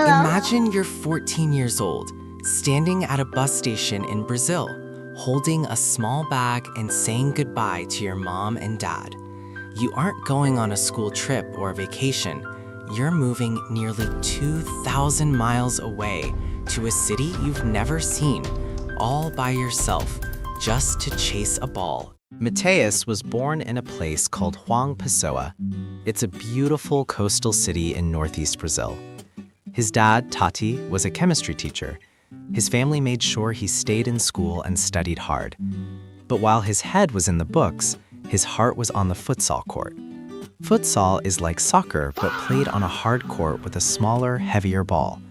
Hello? Imagine you're 14 years old, standing at a bus station in Brazil, holding a small bag and saying goodbye to your mom and dad. You aren't going on a school trip or vacation. You're moving nearly 2,000 miles away to a city you've never seen, all by yourself, just to chase a ball. Matheus was born in a place called João Pessoa. It's a beautiful coastal city in northeast Brazil. His dad, Tati, was a chemistry teacher. His family made sure he stayed in school and studied hard. But while his head was in the books, his heart was on the futsal court. Futsal is like soccer, but played on a hard court with a smaller, heavier ball.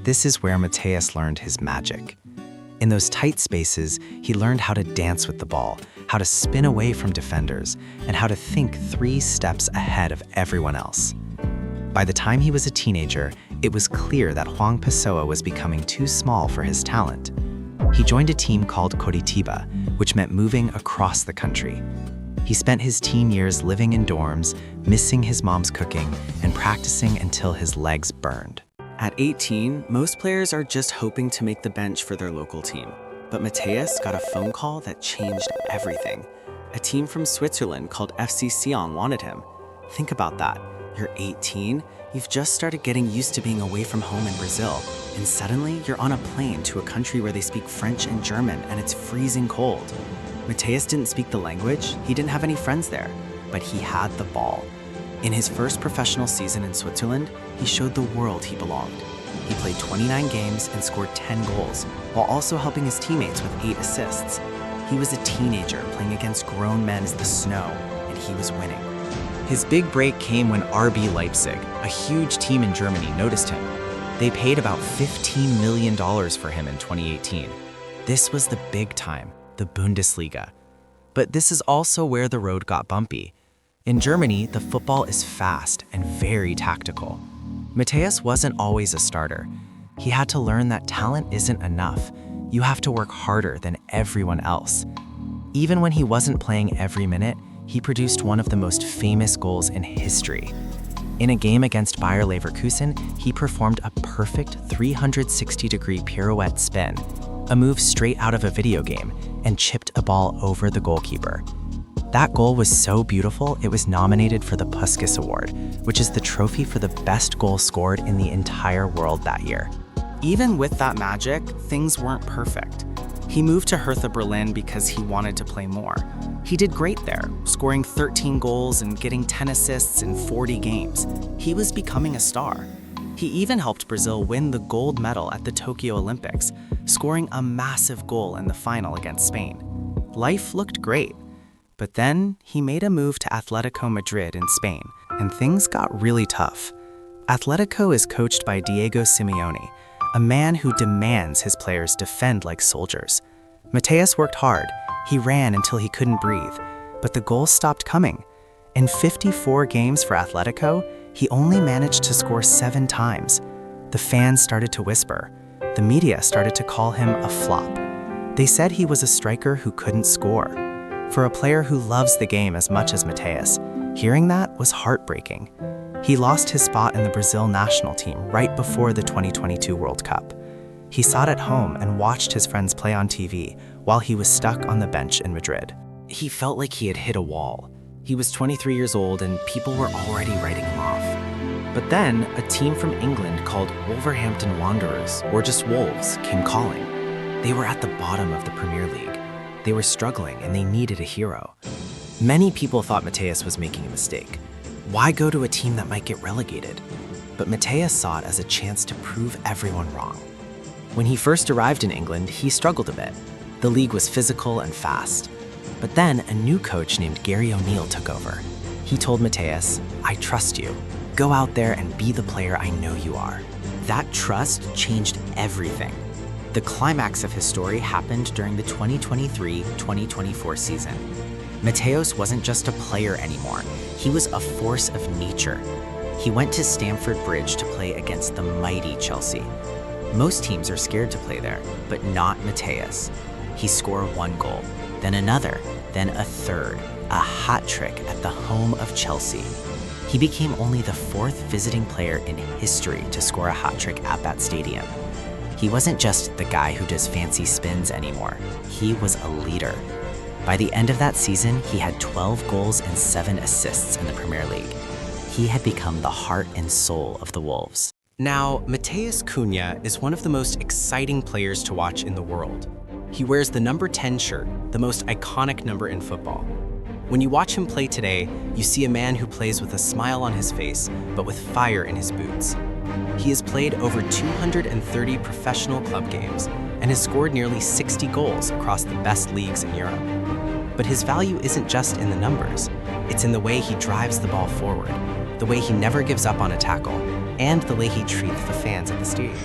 This is where Matheus learned his magic. In those tight spaces, he learned how to dance with the ball, how to spin away from defenders, and how to think 3 steps ahead of everyone else. By the time he was a teenager, it was clear that João Pessoa was becoming too small for his talent. He joined a team called Coritiba, which meant moving across the country. He spent his teen years living in dorms, missing his mom's cooking, and practicing until his legs burned. At 18, most players are just hoping to make the bench for their local team. But Matheus got a phone call that changed everything. A team from Switzerland called FC Sion wanted him. Think about that. You're 18, you've just started getting used to being away from home in Brazil, and suddenly you're on a plane to a country where they speak French and German and it's freezing cold. Matheus didn't speak the language, he didn't have any friends there, but he had the ball. In his first professional season in Switzerland, he showed the world he belonged. He played 29 games and scored 10 goals, while also helping his teammates with 8 assists. He was a teenager playing against grown men in the snow, and he was winning. His big break came when RB Leipzig, a huge team in Germany, noticed him. They paid about $15 million for him in 2018. This was the big time, the Bundesliga. But this is also where the road got bumpy. In Germany, the football is fast and very tactical. Matheus wasn't always a starter. He had to learn that talent isn't enough. You have to work harder than everyone else. Even when he wasn't playing every minute, he produced one of the most famous goals in history. In a game against Bayer Leverkusen, he performed a perfect 360-degree pirouette spin, a move straight out of a video game, and chipped a ball over the goalkeeper. That goal was so beautiful, it was nominated for the Puskas Award, which is the trophy for the best goal scored in the entire world that year. Even with that magic, things weren't perfect. He moved to Hertha Berlin because he wanted to play more. He did great there, scoring 13 goals and getting 10 assists in 40 games. He was becoming a star. He even helped Brazil win the gold medal at the Tokyo Olympics, scoring a massive goal in the final against Spain. Life looked great. But then he made a move to Atletico Madrid in Spain, and things got really tough. Atletico is coached by Diego Simeone, a man who demands his players defend like soldiers. Matheus worked hard. He ran until he couldn't breathe, but the goals stopped coming. In 54 games for Atletico, he only managed to score 7 times. The fans started to whisper. The media started to call him a flop. They said he was a striker who couldn't score. For a player who loves the game as much as Matheus, hearing that was heartbreaking. He lost his spot in the Brazil national team right before the 2022 World Cup. He sat at home and watched his friends play on TV while he was stuck on the bench in Madrid. He felt like he had hit a wall. He was 23 years old and people were already writing him off. But then a team from England called Wolverhampton Wanderers, or just Wolves, came calling. They were at the bottom of the Premier League. They were struggling and they needed a hero. Many people thought Matheus was making a mistake. Why go to a team that might get relegated? But Matheus saw it as a chance to prove everyone wrong. When he first arrived in England, he struggled a bit. The league was physical and fast. But then a new coach named Gary O'Neill took over. He told Matheus, "I trust you. Go out there and be the player I know you are." That trust changed everything. The climax of his story happened during the 2023-2024 season. Matheus wasn't just a player anymore. He was a force of nature. He went to Stamford Bridge to play against the mighty Chelsea. Most teams are scared to play there, but not Matheus. He scored 1 goal, then another, then a third, a hat trick at the home of Chelsea. He became only the 4th visiting player in history to score a hat trick at that stadium. He wasn't just the guy who does fancy spins anymore. He was a leader. By the end of that season, he had 12 goals and 7 assists in the Premier League. He had become the heart and soul of the Wolves. Now, Matheus Cunha is one of the most exciting players to watch in the world. He wears the number 10 shirt, the most iconic number in football. When you watch him play today, you see a man who plays with a smile on his face, but with fire in his boots. He has played over 230 professional club games and has scored nearly 60 goals across the best leagues in Europe. But his value isn't just in the numbers. It's in the way he drives the ball forward, the way he never gives up on a tackle, and the way he treats the fans at the stadium.